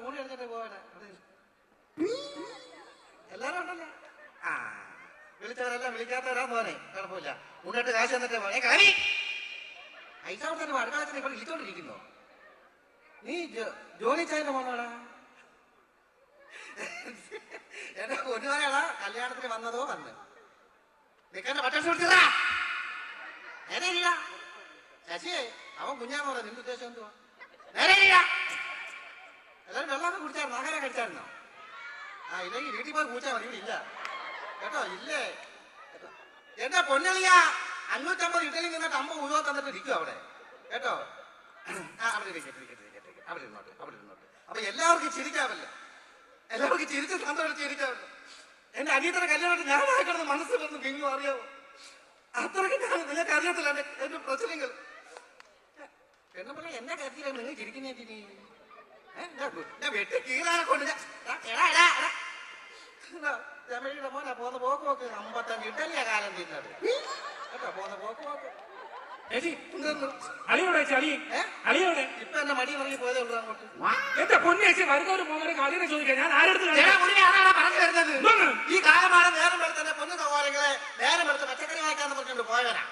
ഊണി എടുത്തിട്ട് പോവാ. എല്ലാരും ഉണ്ടല്ലോ. ആ വിളിച്ചവരെല്ലാം വിളിക്കാത്തവരാ പോനെ, കുഴപ്പമില്ല. ഊണിട്ട് കാശ് തന്നിട്ട് പോണേ. കളി പൈസ കൊടുത്തിട്ട് അടുക്കളത്തിന് ഇവിടെ വിളിച്ചോണ്ടിരിക്കുന്നോ? നീ ജോലി ചെയ്യുന്ന പോണോടാ? എന്റെ പൊന്നുപോലെയാടാ, കല്യാണത്തിന് വന്നതോ വന്ന് നിൽക്കണ്ട പട്ടേഷ് കൊടുത്തില്ല. നേരെ ഇല്ല ശശിയെ, അവൻ കുഞ്ഞാന്ന് പറയാം. നിന്റെ ഉദ്ദേശം എന്തുവാ? നേരെ ഇല്ല. എല്ലാവരും വെള്ളമൊക്കെ കുടിച്ചായിരുന്നു, ആഹാരം കഴിച്ചായിരുന്നോ? ആ ഇല്ലെങ്കിൽ വീട്ടിൽ പോയി കുടിച്ചാൽ മതി. ഇവിടെ ഇല്ല കേട്ടോ, ഇല്ലേ എന്റെ പൊന്നളിയ. 550 ഇഡലി നിന്നിട്ട് 50 ഉഴുവ തന്നിട്ട് ഇരിക്കും അവിടെ കേട്ടോ. അവിടെ ഇരുന്നോട്ടെ, അവിടെ ഇരുന്നോട്ടെ. അപ്പൊ എല്ലാവർക്കും ചിരിക്കാമല്ലോ, എല്ലാവർക്കും ചിരിച്ച് സന്തോഷം ചിരിക്കാമല്ലോ. എന്റെ അനിയത്തിന്റെ കല്യാണത്തിൽ ഞാനായിട്ടൊന്ന് മനസ്സിൽ വന്ന് പിങ്ങും, അറിയാമോ? അത്രയ്ക്ക് ഞാൻ നിങ്ങൾക്ക് അറിയത്തില്ല എന്റെ പ്രശ്നങ്ങൾ. പെണ്ണുപിള്ള എന്നെ കരുതിയില്ല, നിങ്ങൾ ചിരിക്കുന്നേ. ഞാൻ വെട്ടി കീറാനെ കൊണ്ട് രമണിയുടെ മോനെ പോന്ന പോക്ക് 55 ഇഡലിയാ കാലം തിന്നത് കേട്ടോ. പോന്ന പോക്ക് ഇപ്പൊ എന്റെ മടി ഇറങ്ങി പോയതേ ഉള്ളൂ അങ്ങോട്ട്. എന്റെ പൊന്നേച്ചി വരുന്നവര് പോകുന്നവരെ കളിയെ ചോദിക്കാൻ ഞാൻ ആരെടുത്ത് പറഞ്ഞു വരുന്നത്? ഈ കാലമാണ് നേരം എടുത്തന്നെ പൊന്നു സഹോദരങ്ങളെ, നേരം എടുത്ത് പച്ചക്കറി വായിക്കാന്ന് പറഞ്ഞുകൊണ്ട് പോയവനാ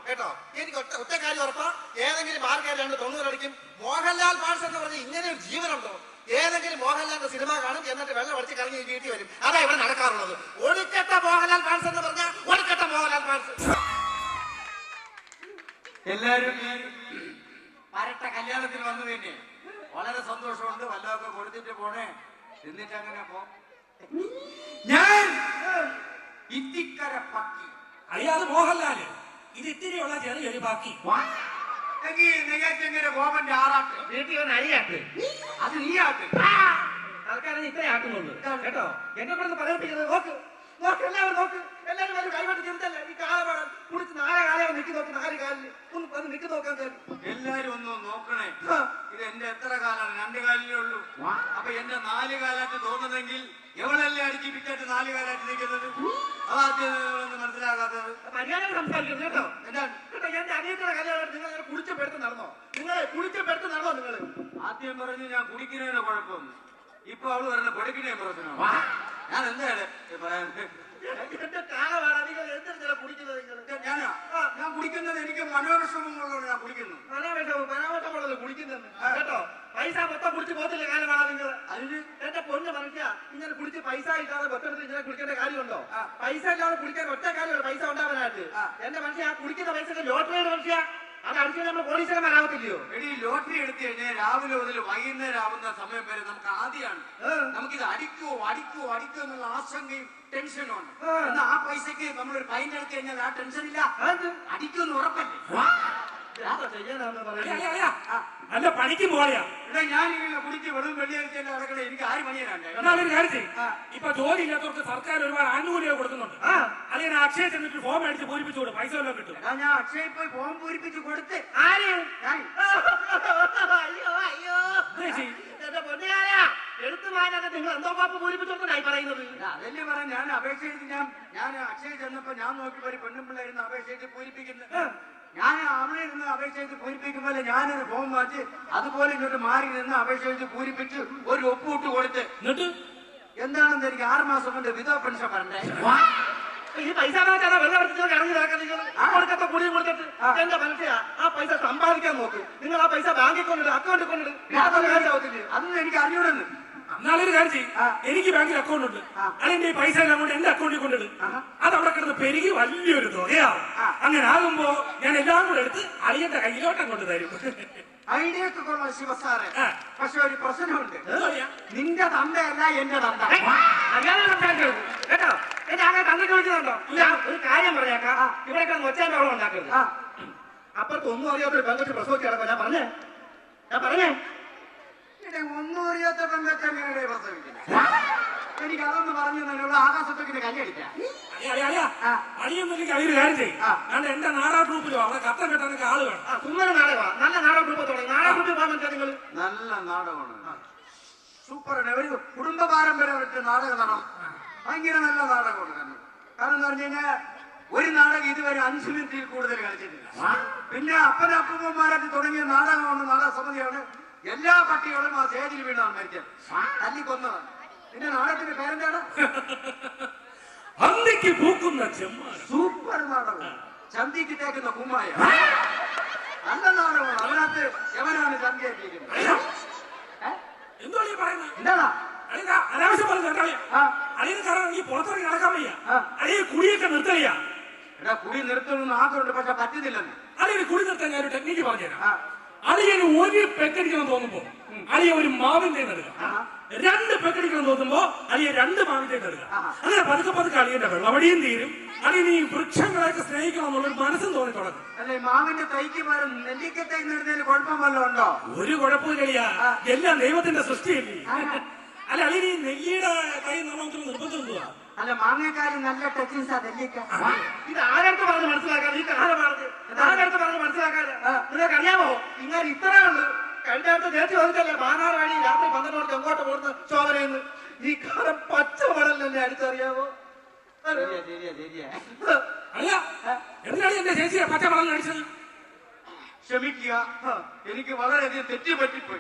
കേട്ടോ. എനിക്ക് ഒറ്റ കാര്യം ഉറപ്പാ, ഏതെങ്കിലും മാർക്കറ്റ് 90 അടിക്കും. മോഹൻലാൽ ഫാൻസ് എന്ന് പറഞ്ഞ് ഇങ്ങനെ ഒരു ജീവനുണ്ടോ? ഏതെങ്കിലും മോഹൻലാലിന്റെ സിനിമ കാണും, എന്നിട്ട് വെള്ളം അടിച്ച് കറങ്ങി വീട്ടിൽ വരും. അതാ ഇവിടെ നടക്കാറുള്ളത്. ഒടുക്കട്ട മോഹൻലാൽ ഫാൻസ് എന്ന് പറഞ്ഞാൽ ഒടുക്കട്ട മോഹൻലാൽ ഫാൻസ്. എല്ലാരും പരട്ട കല്യാണത്തിന് വന്നു തന്നെ വളരെ സന്തോഷമുണ്ട്. വല്ലതൊക്കെ കൊടുത്തിട്ട് പോണേ, എന്നിട്ട് അങ്ങനെ പോ. ഞാൻ ഇത്തിക്കര പക്കി അറിയാതെ മോഹൻലാല് ഇത് ഇത്തിരിയുള്ള ചെറിയൊരു ബാക്കി നെയ്യാറ്റിങ്കര ഗോപന്റെ ആറാട്ട് വീട്ടിൽ വന്ന് അരിയാട്ട്, അത് നീ ആട്ട്. ആൾക്കാരെ ഇത്രയും ആട്ടുന്നുള്ളൂ കേട്ടോ. എന്നെ പറഞ്ഞ് പറയിപ്പിക്കുന്നത് നോക്ക് നോക്ക്, എല്ലാവരും നോക്ക്. എല്ലാവരും വരും കൈവട്ട് ചെറുതല്ല. ഈ കാലപാടാൻ കുടിച്ച് 4 കാലം നിൽക്കി നോക്ക്. 4 കാലില് ഒന്ന് വന്ന് നിൽക്കി നോക്കാൻ തരും. എല്ലാരും ഒന്ന് നോക്കണേ. ഇത് എന്റെ എത്ര കാലാണ്? 2 കാലിലേ ഉള്ളൂ. അപ്പൊ എന്റെ 4 കാലായിട്ട് തോന്നുന്നെങ്കിൽ എവളല്ലേ അടിച്ച് പിറ്റായിട്ട് 4 കാലായിട്ട് നിൽക്കുന്നത്? അതാദ്യം മനസ്സിലാകാത്തത്. മര്യാദ സംസാരിക്കുന്നു കേട്ടോ. കേട്ടോ, എന്റെ അനിയത്തിന്റെ കല്യാണം നിങ്ങൾ കുളിച്ചപ്പെടുത്ത് നടന്നോ? നിങ്ങൾ കുളിച്ചപ്പെടുത്ത് നടന്നോ? നിങ്ങൾ ആദ്യം പറഞ്ഞു ഞാൻ കുടിക്കുന്നതിന് കുഴപ്പമൊന്നും. ഇപ്പൊ അവള് പറഞ്ഞ പഠിക്കുന്നേ പ്രശ്നമാണ്. ഞാൻ എന്താണ് പറയാൻ? എന്റെ കാലമാണ് നിങ്ങൾ എന്തിനാ കുടിക്കുന്നത്? നിങ്ങൾ ഞാൻ കുടിക്കുന്നത് എനിക്ക് മനോവിഷമങ്ങളുള്ള ഞാൻ കുടിക്കുന്നു. മനോവിഷമുള്ളത് കുടിക്കുന്നത് കേട്ടോ. പൈസ മൊത്തം കുടിച്ച് പോകത്തില്ല കാലമാണ് നിങ്ങൾ. അതിന് എന്റെ പൊന്ന് മനുഷ്യ, ഇങ്ങനെ കുടിച്ച് പൈസ ഇല്ലാതെ മൊത്തത്തിൽ ഇങ്ങനെ കുടിക്കേണ്ട കാര്യമുണ്ടോ? പൈസ ഇല്ലാതെ കുടിക്കാൻ ഒറ്റ കാര്യമുള്ളൂ, പൈസ ഉണ്ടാവാനായിട്ട്. എന്റെ മനുഷ്യ, കുടിക്കുന്ന പൈസ ലോട്ടറിയുടെ മനുഷ്യ, അത് അടിച്ച് നമ്മൾ പോലീസുകാരാവത്തില്ലയോ? എടി ലോട്ടറി എടുത്തു കഴിഞ്ഞാൽ രാവിലെ മുതൽ വൈകുന്നേരം ആവുന്ന സമയം വരെ നമുക്ക് ആദ്യമാണ്. നമുക്കിത് അടിക്കുവോ എന്നുള്ള ആശങ്കയും ടെൻഷനുമാണ്. എന്നാൽ ആ പൈസക്ക് നമ്മളൊരു ഫൈൻ എടുത്തു കഴിഞ്ഞാൽ ആ ടെൻഷൻ ഇല്ല, അടിക്കുമെന്ന് ഉറപ്പല്ലേ? അല്ല പണിക്ക് പോയാ ഇവിടെ ഞാനിങ്ങനെ കുടിച്ച് വെറും വെള്ളിയാഴ്ച നടക്കണേ, എനിക്ക് 6 മണിയാണ്. എന്നാലും കാര്യം ഇപ്പൊ ജോലി ഇല്ലാത്തവർക്ക് സർക്കാർ ഒരുപാട് ആനുകൂല്യം കൊടുക്കുന്നുണ്ട്. അതിന് അക്ഷയ ചെന്നിട്ട് ഫോം അടിച്ച് പൂരിപ്പിച്ചു കൊടുക്കും, പൈസ വല്ലതും കിട്ടും. ഞാൻ അക്ഷയ പോയി ഫോം പൂരിപ്പിച്ച് കൊടുത്ത് എടുത്തു മാറ്റാതെ നിങ്ങൾ എന്തോ പാപ്പ് പൂരിപ്പിച്ചോണ്ടായി പറയുന്നത്. അതല്ലേ പറയാൻ ഞാൻ അപേക്ഷ എഴുതി. ഞാൻ അക്ഷയ ചെന്നപ്പോ ഞാൻ നോക്കിപ്പോ ഒരു പെണ്ണുമ്പിള്ളായിരുന്നു അപേക്ഷ എഴുതി പൂരിപ്പിക്കുന്നത്. ഞാൻ അവിടെ ഇരുന്ന് അപേക്ഷ എഴുതി പൂരിപ്പിക്കുമ്പോൾ ഞാനൊരു ഫോം വാങ്ങിച്ച് അതുപോലെ ഇങ്ങോട്ട് മാറി നിന്ന് അപേക്ഷ എഴുതി പൂരിപ്പിച്ച് ഒരു ഒപ്പിട്ട് കൊടുത്ത് എന്താണെന്ന് എനിക്ക് 6 മാസം കൊണ്ട് വിധവ പെൻഷൻ വരണ്ടേ? ഈ പൈസ വെള്ളം എടുത്തിട്ട് ഇറങ്ങി നടക്കാൻ നിങ്ങൾ ആ കൊടുക്കത്തെ കുടിയും കൊടുത്തിട്ട് എന്റെ മനുഷ്യ ആ പൈസ സമ്പാദിക്കാൻ നോക്ക്. നിങ്ങൾ ആ പൈസ ബാങ്കിൽ കൊണ്ടിട്ട് അക്കൗണ്ടിൽ കൊണ്ടിട്ട് അതൊന്നും എനിക്ക് അറിയൂടെന്ന്. എന്നാലൊരു കാര്യം ചെയ്യും, എനിക്ക് ബാങ്കിൽ അക്കൗണ്ട് ഉണ്ട്. അതിന്റെ ഈ പൈസ എല്ലാം കൊണ്ട് എന്റെ അക്കൗണ്ടിൽ കൊണ്ടിട്ട് അത് അവിടെ കിടന്ന് പെരുകി വലിയൊരു തുകയാവും. അങ്ങനെ ആകുമ്പോ ഞാൻ എല്ലാം കൂടെ എടുത്ത് അളിയന്റെ കയ്യിലോട്ടം കൊണ്ട് തരും. ഐഡിയ ഒക്കെ കൊള്ളാം ശിവസാറെ, പക്ഷെ ഒരു പ്രശ്നമുണ്ട്. നിന്റെ തന്തയല്ല എന്റെ തന്ത. കേട്ടോ, എന്റെ ആകെ തന്നിട്ട് വിളിക്കുന്നുണ്ടോ? ഒരു കാര്യം പറഞ്ഞേക്കാം, ഇവിടെ കിടന്ന് ഒച്ചേന്റെ വെള്ളം ഉണ്ടാക്കരുത്. അപ്പുറത്ത് ഒന്നും അറിയാത്തൊരു പെങ്കൊച്ച് പ്രസവിച്ച് കിടക്കാം. ഞാൻ പറഞ്ഞേ ഒന്നും അറിയാത്ത പെങ്കൊച്ച് എങ്ങനെയാണ് പ്രസവിക്കുന്നത്? എനിക്ക് അതൊന്ന് പറഞ്ഞു തന്നെയുള്ള ആകാശത്തൊക്കെ കല്ലടിക്കാം. അടിയൊന്നും അതിന് കാര്യം ചെയ്യും. കാരണം എന്റെ നാടാ ട്രൂപ്പിലോ അവിടെ കത്തം കെട്ടാനൊക്കെ ആള് വേണം. സുന്ദര നാടകമാണ്, നല്ല നാടക ട്രൂപ്പ് തുടങ്ങി. നാടക ട്രൂപ്പിൽ പോകാൻ പറ്റാ നിങ്ങൾ? നല്ല നാടകമാണ്, സൂപ്പറാണ്. ഒരു കുടുംബ പാരമ്പര്യം വിട്ട് നാടകം നടണം. ഭയങ്കര നല്ല നാടകമാണ്. കാരണം എന്ന് പറഞ്ഞു കഴിഞ്ഞാൽ ഒരു നാടകം ഇതുവരെ 5 മിനിറ്റിൽ കൂടുതൽ കളിച്ചിട്ടില്ല. പിന്നെ അപ്പനപ്പൂപ്പന്മാരൊക്കെ തുടങ്ങിയ നാടകമാണ്, നാടക സമിതിയാണ്. എല്ലാ പട്ടികളും ആ സ്റ്റേജിൽ വീണാണ് മരിച്ചത്, തല്ലിക്കൊന്നതാണ്. പിന്നെ നാടകത്തിന്റെ പേരെന്താണ്? അന്തിക്ക് പൂക്കുന്ന ചെമ്മാനം. സൂപ്പർ നാടകം. ചന്തിക്ക് തേക്കുന്ന കുമ്മായ നല്ല നാടകമാണ്. അതിനകത്ത് എവനാണ് ചന്തിയാക്കിയിരിക്കുന്നത്. എന്തോ പറയുന്നത്? എന്താടാ അനാവശ്യം പറഞ്ഞ അളിയന് കാരണം ഈ പുറത്തിറങ്ങി നടക്കാൻ വയ്യ. അളിയെ കുടിയൊക്കെ നിർത്തയ്യ. എടാ കുടി നിർത്തണമെന്ന് ആഗ്രഹമുണ്ട്, പക്ഷെ പറ്റുന്നില്ലെന്ന്. അളിയന് കുടി നിർത്താൻ ഞാൻ ഒരു ടെക്നിക്ക് പറഞ്ഞുതരാം. അളിയന് ഒരു പെക്കടിക്കണം തോന്നുമ്പോ അളിയ ഒരു മാവിന്റെ നടുക, 2 പെക്കടിക്കണം തോന്നുമ്പോ അളിയ 2 മാവിന്റെ നടുക. അങ്ങനെ പതുക്കെ പതുക്കെ അളിയന്റെ വെള്ളവടിയും തീരും. അളിയന് ഈ വൃക്ഷങ്ങളെയൊക്കെ സ്നേഹിക്കണം എന്നുള്ളൊരു മനസ്സും തോന്നി തുടങ്ങും. അല്ലെ മാവിന്റെ തൈക്ക് പകരം നെല്ലിക്ക തൈ നടുന്നതിന് കുഴപ്പം വല്ലതും ഉണ്ടോ? ഒരു കുഴപ്പമില്ല അളിയ, എല്ലാം ദൈവത്തിന്റെ സൃഷ്ടിയല്ലേ. അല്ല അളിയന് ഈ നെല്ലിയുടെ കൈ നിർമ്മാണത്തിന് നിർബന്ധം എന്തുവാ? അല്ല മാങ്ങക്കാരി നല്ല ടച്ചിങ്സാ നെല്ലിക്ക. ഇത് ആരടുത്ത് പറഞ്ഞ് മനസ്സിലാക്കാതെ, ഈ കാലമാണത് ആരടുത്ത് പറഞ്ഞ് മനസ്സിലാക്കാതെ നിങ്ങൾക്ക് അറിയാമോ? ഇങ്ങനെ ഇത്രേ ഉള്ളൂ. കഴിഞ്ഞ അടുത്ത് ചേച്ചി വന്നിട്ടല്ലേ മാനാർ വഴി രാത്രി 12 മണിക്ക് എങ്ങോട്ട് പോകുന്ന ശോഭനയെന്ന്. ഈ കാലം പച്ച മടലിനെ അടിച്ചറിയാമോ? അല്ല എന്തിനാണ് എന്റെ ചേച്ചിയെ പച്ച മടലിൽ അടിച്ചത്? ക്ഷമിക്കുക, എനിക്ക് വളരെയധികം തെറ്റുപറ്റിപ്പോയി.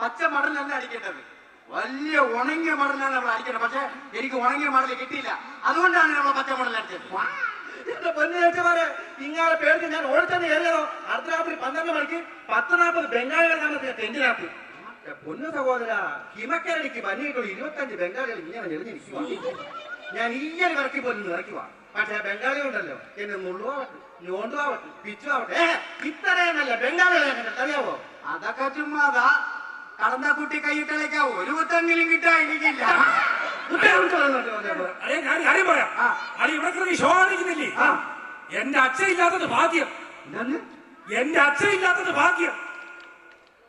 പച്ച മടലല്ല അടിക്കേണ്ടത്, വലിയ ഉണങ്ങിയ മടലാണ് നമ്മൾ അടിക്കേണ്ടത്. പക്ഷെ എനിക്ക് ഉണങ്ങിയ മടൽ കിട്ടിയില്ല, അതുകൊണ്ടാണ് നമ്മൾ പച്ച മടൽ അടിച്ചത്. എന്റെ പൊന്നു ചേച്ചിമാരെ, ഇങ്ങനെ പേടിച്ച് ഞാൻ ഓടിച്ചെന്ന് കയറിയതോ അർദ്ധരാത്രി 12 മണിക്ക് 10:40 ബംഗാളികൾ താമസിച്ച ടെന്റിനകത്ത്. പൊന്നു സഹോദര, ഹിമക്കരടിക്ക് പനിയിട്ടുള്ള 25 ബംഗാളികൾ ഇങ്ങനെ എറിഞ്ഞിരിക്കുക. ഞാൻ ഈയൊരു വിറക്കി പോലും ഇറക്കുക. പക്ഷെ ബംഗാളികളുണ്ടല്ലോ എന്നെ നുള്ളുവാവട്ടെ, ഞോണ്ടുവാവട്ടെ, പിച്ചുവാവട്ടെ, ഇത്രയും നല്ല ബംഗാളികളെ അറിയാവോ? അതൊക്കെ ചുമ്മാതാ. കടന്ന കുട്ടി കൈയിട്ടേക്കാ ഒരു കുത്തെങ്കിലും കിട്ടാ എനിക്കില്ല. ഞാൻ കാര്യം പറയാം. അത് ഇവിടെ കിടന്ന് ഷോ കാണിക്കുന്നില്ലേ? എന്റെ അച്ഛൻ ഇല്ലാത്തത് ഭാഗ്യം. എന്റെ അച്ഛൻ ഇല്ലാത്തത് ഭാഗ്യം.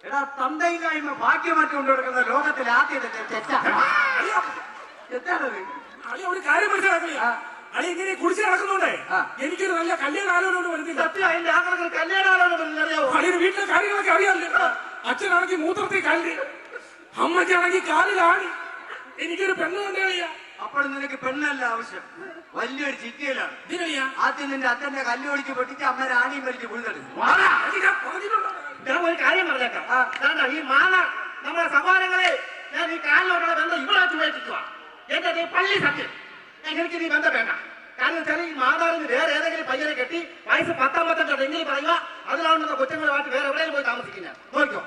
എടാ തന്തയില്ലായ്മ ഭാഗ്യമറ്റ് കൊണ്ടുകൊടുക്കുന്ന ലോകത്തിൽ ആദ്യത്തെ തെറ്റാണത്. അളി ഒരു കാര്യം മനസ്സിലാക്കില്ല. അളി ഇങ്ങനെ കുടിച്ച് നടക്കുന്നുണ്ടേ എനിക്കൊരു നല്ല കല്യാണാലോചന വരുന്നില്ല. അളിയുടെ വീട്ടിലെ കാര്യങ്ങളൊക്കെ അറിയാമല്ലോ. അച്ഛനാണെങ്കിൽ മൂത്രത്തിൽ കല്ല്, അമ്മയ്ക്കാണെങ്കിൽ കാലിലാണ്. എനിക്കൊരു പെണ്ണ് കണ്ടേ കളിയാ. അപ്പോൾ നിനക്ക് പെണ്ണല്ല ആവശ്യം, വലിയൊരു ചിറ്റിയിലാണ്. ആദ്യം നിന്റെ അച്ഛന്റെ കല്ല് ഒളിച്ച് പൊട്ടിച്ച് അമ്മ രാണിയും വലിച്ച് പുഴുതെടുക്കും. ഞാൻ ഒരു കാര്യം പറഞ്ഞേക്കാം. ഈ മാല നമ്മുടെ സഹോദരങ്ങളെ ഞാൻ ഈ കാലിലോട്ടുള്ള ബന്ധം ഇവിടെ വെച്ച് ഉപേക്ഷിക്കുക. എന്റെ പള്ളി സത്യം, എനിക്ക് നീ ബന്ധം വേണ്ട. കാരണം വെച്ചാൽ ഈ മാതാവിന് വേറെ ഏതെങ്കിലും പയ്യനെ കെട്ടി വയസ്സ് 19 എങ്കിലും പറയുക, അതിലാവുന്ന കൊച്ചുങ്ങളുമായിട്ട് വേറെ എവിടെയും പോയി താമസിക്കില്ല. നോക്കിക്കോ,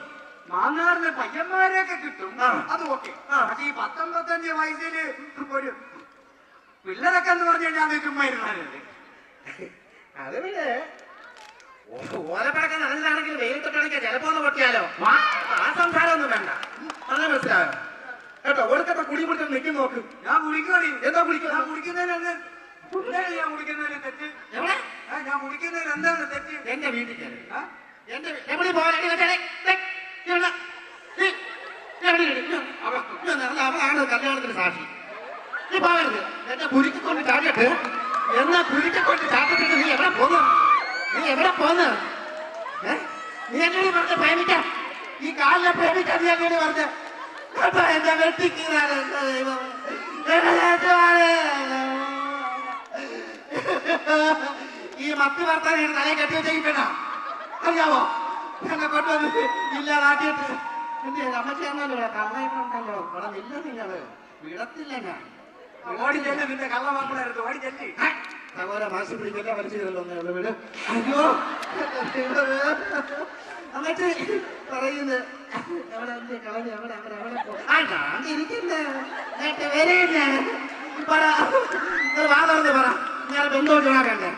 മാന്നാറിന് പയ്യന്മാരെയൊക്കെ കിട്ടും, അത് ഓക്കെ. പക്ഷെ ഈ 19 വയസ്സില് ഒരു പിള്ളേരൊക്കെ എന്ന് പറഞ്ഞു കഴിഞ്ഞാൽ ചുമ്മാ ഇരുന്നാലേ. അത് പിന്നെ ഓലപ്പടക്കം നല്ലതാണെങ്കിൽ വെയിലത്തൊട്ടാണെങ്കിൽ ചിലപ്പോ ഒന്ന് പൊട്ടിയാലോ. ആ സംസാരം ഒന്നും വേണ്ട, അങ്ങനെ മനസ്സിലായോ കേട്ടോ? ഒടുക്കത്തെ കുടി പിടിച്ചിട്ട് നിൽക്കും നോക്ക്. ഞാൻ കുടിക്കണി. എന്താ കുടിക്കുക? ഞാൻ കുടിക്കുന്നതിന് ഞാൻ കുടിക്കുന്നതിന് തെറ്റ്. എവിടെ ഞാൻ കുടിക്കുന്നതിന് എന്താണ് തെറ്റ്? എന്റെ വീട്ടിൽ എന്റെ എവിടെ പോകാനാണ് അവളാണ് കല്യാണത്തിന് സാക്ഷി. നീ പോകരുത്. എന്നെ കുരുക്കിക്കൊണ്ട് ചാടിയിട്ട് എന്നാ കുരുക്കിക്കൊണ്ട് ചാടിട്ടിട്ട് നീ എവിടെ പോന്നു? നീ എവിടെ പോന്ന്? നീ എന്നെ പറഞ്ഞ പ്രേമിക്കാം, ഈ കാലിനെ പ്രേമിക്കാൻ നീ എന്നെ പറഞ്ഞ കേട്ടോ? എന്റെ വെട്ടിക്കീറാണ് ഈ മത്തി വർത്താൻ തലയെ കെട്ടി വെച്ചിരിക്കണ അറിയാവോ? എന്നെ കൊണ്ടുവന്ന് ഇല്ലാതാക്കിയിട്ട് എന്റെ അമ്മച്ചേർന്നല്ലോ കള്ളയിട്ടുണ്ടല്ലോ. ഇവിടെ ഇല്ല, നിങ്ങള് വിടത്തില്ല. ഞാൻ ഓടി ചെല്ലു, നിന്റെ കള്ളമാപ്പിളായിരുന്നു, ഓടി ചെല്ലി. സഹോദര മാസി പിടിക്കല്ലേ വലിച്ചതല്ലോ വീട്. അയ്യോ എന്നിട്ട് പറയുന്നത് എവിടെ കളഞ്ഞ് എവിടെ എവിടെ എവിടെ ഇരിക്കുന്നേ വരെയില്ലേ? പറ, വാ തുറന്ന് പറ. ഞാൻ ബന്ധുവിനാ വേണ്ടേ?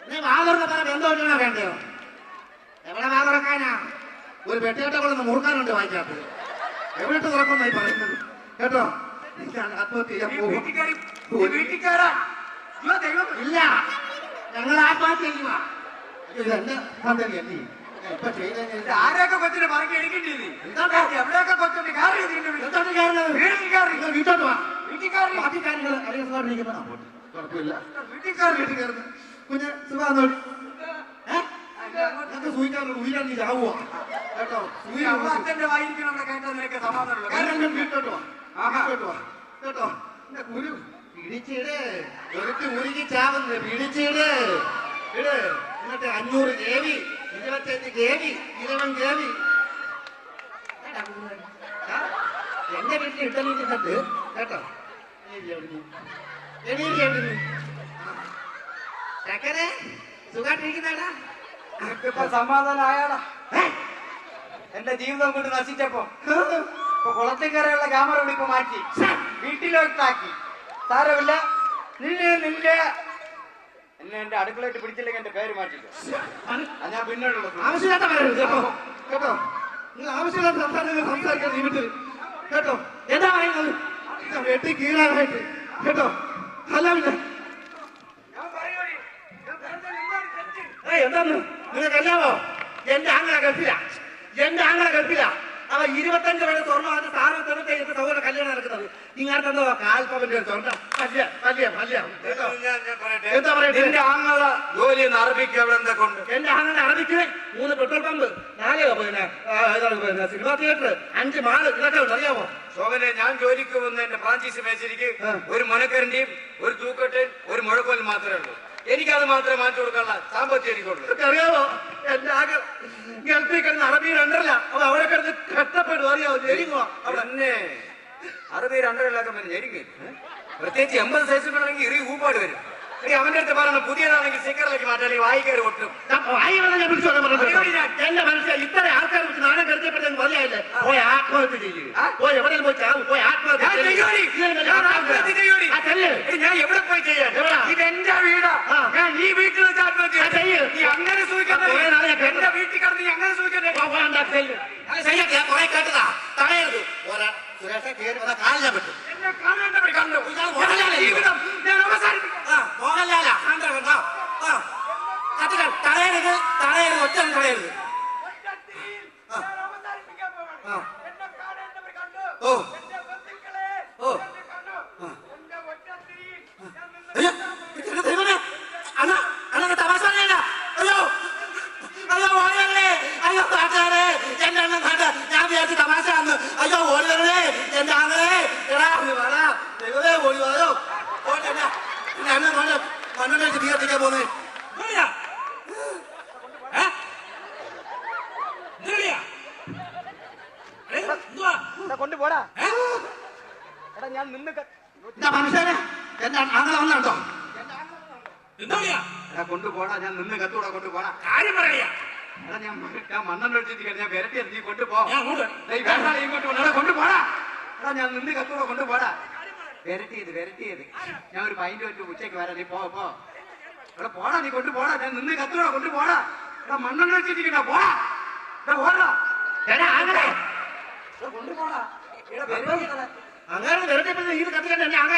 നീ വാ തുറന്ന് പറ, ബന്ധുവിനാ വേണ്ടയോ? എവിടെ വാ തുറക്കാനാ? ഒരു പെട്ടികെട്ട കൊള്ളൊന്ന് മുറുക്കാനുണ്ട് വായിക്കാത്തത്. എവിടെ തുറക്കുന്നായി പറയുന്നത് കേട്ടോ? ആത്മഹത്യ ചെയ്യാൻ പോകും. ഇല്ല, ഞങ്ങൾ ആത്മഹത്യ ചെയ്യുക. എന്റെ പദ്ധതിയല്ലേ ഇപ്പൊ ചെയ്ത? ആരെയൊക്കെ കൊച്ചിനെ പറക്കി എടുക്കേണ്ടി? എവിടെയൊക്കെ കൊച്ചിന്റെ കാര്യം വീട്ടോട്ട് വാ. ബാക്കി കാര്യങ്ങൾ അറിയാൻ കുഴപ്പമില്ല. വീട്ടിൽ കയറുന്നു കുഞ്ഞ് സുഖാന്നോടി. സൂയിക്കാറുണ്ട് ഉയരാൻ നീ ചാവുക കേട്ടോ? അച്ഛന്റെ വായിരിക്കും നമ്മുടെ കേട്ടാൽ നിനക്ക് സമാധാനമുള്ളൂ. വീട്ടോട്ട് വാ, വീട്ടോട്ട് വാ കേട്ടോ? എന്റെ കുരു പിടിച്ചിട് ഒരുത്തി ഉരുകി ചാവുന്നു പിടിച്ചിട് ഇട് എന്നിട്ട് 500 KV 25 KV 11 KV എന്റെ വീട്ടിൽ ഇട്ടലിട്ട് കേട്ടോ ചക്കരെ സുഖായിട്ടിരിക്കുന്നാടാ എനിക്കിപ്പോ സമാധാനമായാടാ എന്റെ ജീവിതം കൊണ്ട് നശിച്ചപ്പോ ഇപ്പൊ കുളത്തിക്കരയുള്ള ക്യാമറ ഇപ്പൊ മാറ്റി വീട്ടിലോട്ടാക്കി സാരമില്ല നിന്റെ എന്നെ എന്റെ അടുക്കളയിട്ട് പിടിച്ചില്ലെങ്കിൽ എന്റെ പേര് മാറ്റില്ല ഞാൻ പിന്നീടുള്ള ആവശ്യമില്ലാത്ത പറയരുത് കേട്ടോ കേട്ടോ നിങ്ങൾ ആവശ്യമില്ലാത്ത സംസാരിക്കാൻ ഈ വീട്ടിൽ കേട്ടോ എന്താ പറയുന്നത് വെട്ടി കീഴാനായിട്ട് കേട്ടോ അല്ല പിന്നെ എന്താന്ന് നിങ്ങൾക്കല്ലാവോ എന്റെ ആങ്ങളെ ഗൾഫില അവ 25 വരെ സ്വർണ്ണം അത് സ്ഥാനം തന്നിട്ട് എന്റെ സൗകര്യ കല്യാണം നടക്കുന്നത് ഇങ്ങനത്തെ എന്തോ കാൽപ്പവന്റെ സ്വർണ്ണം എന്താ പറയുക ആങ്ങള ജോലി അറബിക്ക് അവിടെ എന്തൊക്കെ ഉണ്ട് എന്റെ ആങ്ങളുടെ അറബിക്ക് 3 പെട്രോൾ പമ്പ് 4 പിന്നെ സിനിമാ തിയേറ്റർ 5 മാള് ഇതൊക്കെ ഉണ്ട് അറിയാമോ ശോഭനെ ഞാൻ ജോലിക്ക് വന്ന എന്റെ ഫ്രാഞ്ചൈസി മേശരിക്ക് ഒരു മുനക്കരണ്ടിയും ഒരു തൂക്കട്ടയും ഒരു മുഴക്കോലും മാത്രമേ ഉള്ളൂ എനിക്കത് മാത്രമേ മാറ്റി കൊടുക്കാനുള്ള സാമ്പത്തികം എനിക്കുള്ളൂ അറിയാമോ എന്റെ ആകെ ഗൾഫിൽ കിടന്ന് അറബി രണ്ടല്ല അപ്പൊ അവിടെ കിടന്ന് കഷ്ടപ്പെടും അറിയാമോ ജരിങ്ങുവാ അവിടെ അറബി രണ്ടരലാക്കാൻ പറ്റും ഞെരിങ്ങി പ്രത്യേകിച്ച് 80 സൈസ് വേണമെങ്കിൽ ഇറി ഊപ്പാട് വരും അവന്റെ അടുത്ത് പറയുന്ന പുതിയതാണെങ്കിൽ സ്റ്റിക്കറിലേക്ക് മാറ്റാൻ വായിക്കാറ് ഒട്ടും എന്റെ മനസ്സിൽ ഇത്ര ആൾക്കാർ വെച്ച് നാണം കരുതപ്പെട്ടെന്ന് പറയാല്ലേ പോയി ആത്മഹത്യ ചെയ്യുക പോയി എവിടെയും പോയി ചാവും പോയി ഞാൻ എവിടെ പോയി ചെയ്യാൻ ഇത് എന്റെ വീടാ ഞാൻ ഈ വീട്ടിൽ വെച്ച് ആത്മഹത്യ നീ അങ്ങനെ സൂചിക്കുന്നത് എന്റെ വീട്ടിൽ കിടന്ന് നീ അങ്ങനെ സൂചിക്കുന്നത് കുറെ കേട്ടതാ തടയരുത് സുരേഷ കയറി വന്ന കാലിനെ പറ്റും എന്നെ കാണേണ്ടവർ കണ്ടു ജീവിതം ഞാൻ അവസാനിപ്പിക്കാം മോഹൻലാല തടയരുത് ഒറ്റ തടയരുത് ഓ ഓ അണ്ണ തമാശ പറയണ്ട അയ്യോ അയ്യോ ഓടല്ലേ അയ്യോ നാട്ടുകാരെ എന്റെ അണ്ണൻ നാട്ട ഞാൻ വിചാരിച്ചു തമാശ അന്ന് അയ്യോ ഓടല്ലേ എന്റെ ആങ്ങളെ എടാ വേടാ ദൈവമേ ഓടി വായോ ഓടണ്ട പിന്നെ അണ്ണൻ മണ്ണെണ്ണ വെച്ച് തീ കത്തിക്കാൻ പോന്നേ കൊണ്ടുപോടാ എടാ ഞാൻ നിന്ന് മനുഷ്യനെ എന്റെ ആങ്ങളെ വന്നുണ്ടോ എടാ കൊണ്ടുപോടാ ഞാൻ നിന്ന് കത്തൂടാ കൊണ്ടുപോടാ കാര്യം പറയാ എടാ ഞാൻ മണ്ണെണ്ണ ഒഴിച്ചിട്ട് ഞാൻ വരട്ടി നീ കൊണ്ടുപോ ഇങ്ങോട്ട് കൊണ്ടുപോടാ എടാ ഞാൻ നിന്ന് കത്തൂടാ കൊണ്ടുപോടാ വരട്ടിയത് ഞാൻ ഒരു പൈന്റ് വെച്ച് ഉച്ചയ്ക്ക് വരാം നീ പോ എടാ പോടാ നീ കൊണ്ടുപോടാ ഞാൻ നിന്ന് കത്തൂടാ കൊണ്ടുപോടാ എടാ മണ്ണെണ്ണ ഒഴിച്ചിരിക്കണ്ട പോടാ എടാ ഓടാ കൊണ്ടുപോടാ അങ്ങനെ വെറുതെ ഇത് കത്തിക്കണ്ട എന്നെ ആകാ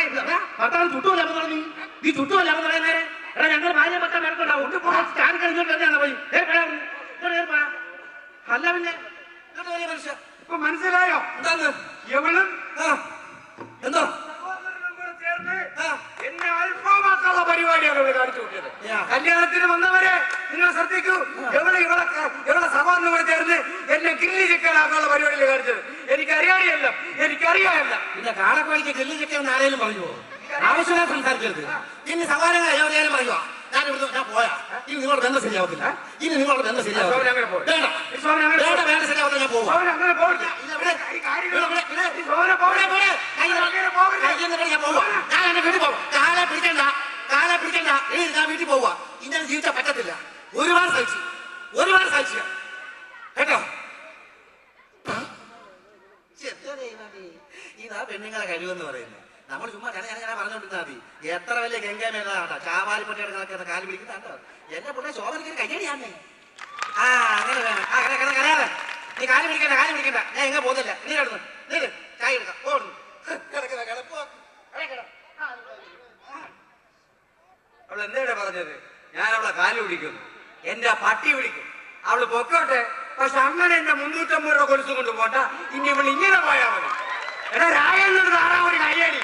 ഭർത്താവ് ചുട്ടുമല്ലാന്ന് പറഞ്ഞു നീ ചുട്ടുമല്ലാന്ന് പറയുന്നേരെ എടാ ഞങ്ങൾ ഭാര്യ ഭർത്താവ് നടക്കണ്ട ഒട്ട് പോകാൻ സ്റ്റാൻ കഴിഞ്ഞോട്ട് തന്നെയാണ് പോയി അല്ല പിന്നെ മനുഷ്യ ഇപ്പൊ മനസ്സിലായോ എന്താന്ന് എവളും എന്തോ എന്നെ അല്പമാക്കാനുള്ള പരിപാടിയാണ് ഇവിടെ കാണിച്ചു കൂട്ടിയത് കല്യാണത്തിന് വന്നവരെ നിങ്ങൾ ശ്രദ്ധിക്കൂ ഇവളെ സഹോദരനും കൂടെ ചേർന്ന് എന്നെ കില്ലി ചിക്കനാക്കാനുള്ള പരിപാടിയിലാണ് കാണിച്ചത് എനിക്കറിയാമല്ല പിന്നെ കാളക്കോഴിക്ക് കില്ലി ചിക്കൻ ആരെങ്കിലും പറയുമോ ആവശ്യമായി സംസാരിക്കരുത് ഇനി സവാരങ്ങൾ എവിടെയാലും പറയുക ഞാൻ പോയാ ഇനി നിങ്ങളുടെ ബന്ധം ശരിയാവത്തില്ല വേണ്ട ശരിയാവത്തില്ല ഞാൻ പോവാ ഞാൻ എന്റെ വീട്ടിൽ പോവാം കാലെ പിടിക്കണ്ട ഞാൻ വീട്ടിൽ പോവാ ഇങ്ങനെ ജീവിച്ചാൽ പറ്റത്തില്ല ഒരുപാട് സഹിച്ചു കേട്ടോ ഇതാ പെണ്ണുങ്ങളെ കഴിവെന്ന് പറയുന്നത് നമ്മൾ ചുമ്മാ ഞാൻ പറഞ്ഞോണ്ടിരുന്നാ മതി എത്ര വലിയ ഗംഗാമേതാ ചാവാലിപ്പട്ടിയുടെ കണക്കുന്ന കാല് പിടിക്കുന്നുണ്ടോ എന്റെ പിള്ളേ ശോഭനയ്ക്ക് കയ്യടിയാന്നേ അങ്ങനെ വേണം കരയാതെ നീ കാല് പിടിക്കണ്ട ഞാൻ എങ്ങനെ പോകുന്നില്ല നീ കിടന്നു നീ ചായ എടുക്കാം പോകുന്നു അവൾ എന്താ പറഞ്ഞത് ഞാൻ അവളെ കാല് പിടിക്കുന്നു എന്റെ പട്ടി പിടിക്കും അവള് പൊക്കോട്ടെ പക്ഷെ അങ്ങനെ എന്റെ 350 രൂപ കൊടുത്തു കൊണ്ട് പോട്ട ഇനി ഇവൾ ഇങ്ങനെ പോയാൽ മതി എടാ രായ താറാ ഒരു കയ്യടി